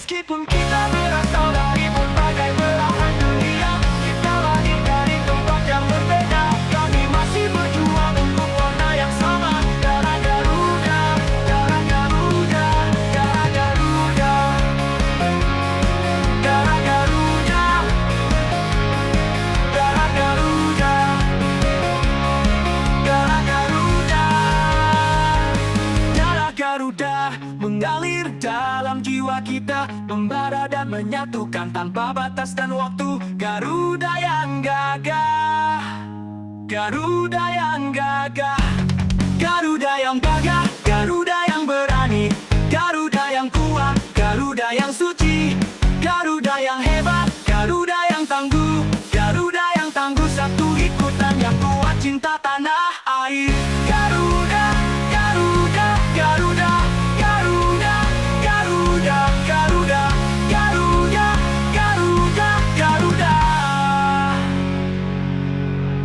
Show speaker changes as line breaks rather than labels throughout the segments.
Meskipun kita berasal dari berbagai belahan dunia, kita lahir dari tempat yang berbeda, kami masih berjuang untuk warna yang sama. Darah Garuda, darah Garuda, darah Garuda, darah Garuda, darah Garuda, darah Garuda. Darah Garuda mengalir dalam jiwa kita, membara dan menyatukan tanpa batas dan waktu. Garuda yang gagah, Garuda yang gagah, Garuda yang gagah, Garuda yang berani, Garuda yang kuat, Garuda yang suci, Garuda yang hebat, Garuda yang tangguh, Garuda yang tangguh, satu ikutan yang kuat, cinta tanah air. Garuda, Garuda, Garuda, Garuda, Garuda, Garuda, Garuda, Garuda, Garuda.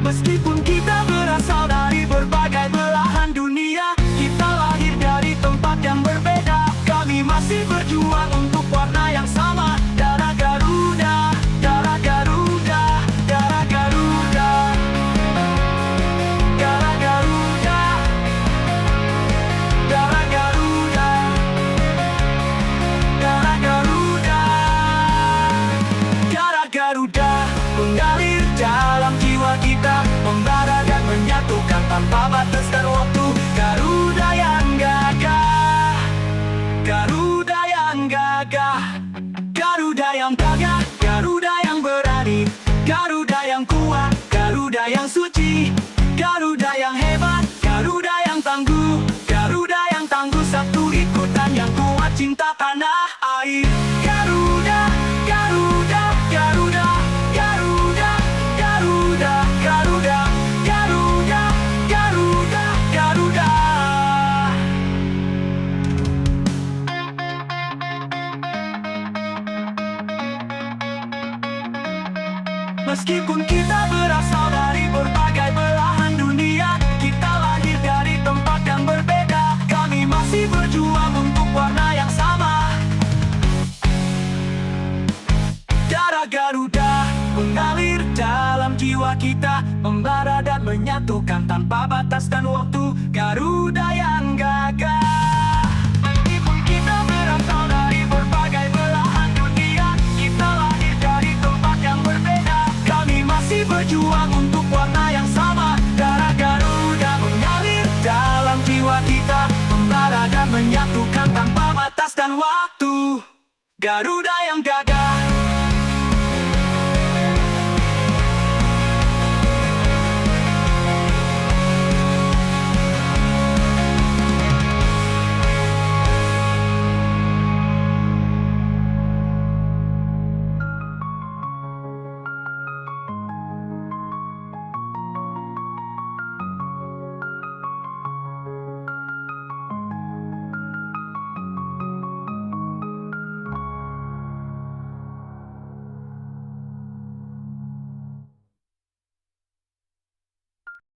Meskipun kita berasal dari berbagai belahan dunia, kita lahir dari tempat yang berbeda, kami masih berjuang untuk warna yang sama. Darah Garuda, darah Garuda, darah Garuda, darah Garuda, darah Garuda, darah Garuda. Darah Garuda mengalir dalam jiwa kita, membara dan menyatukan tanpa batas dan waktu. Garuda yang gagah, Garuda yang gagah, Garuda yang gagah, Garuda yang berani, Garuda yang kuat, Garuda yang suci, Garuda yang hebat, Garuda yang tangguh, Garuda yang tangguh, satu ikutan yang kuat, cinta tanah air. Garuda, Garuda, Garuda, Garuda, Garuda, Garuda, Garuda, Garuda, Garuda. Meskipun kita berasal dari berbagai belahan dunia, kita lahir dari tempat yang berbeda, kami masih berjuang untuk warna yang sama. Darah Garuda mengalir dalam jiwa kita, membara dan menyatukan tanpa batas dan waktu. Garuda yang gagah. Meskipun kita berasal dari berbagai belahan dunia, kita lahir dari tempat yang berbeda, kami masih berjuang untuk warna yang sama. Darah Garuda mengalir dalam jiwa kita, membara dan menyatukan tanpa batas dan waktu. Garuda yang gagah.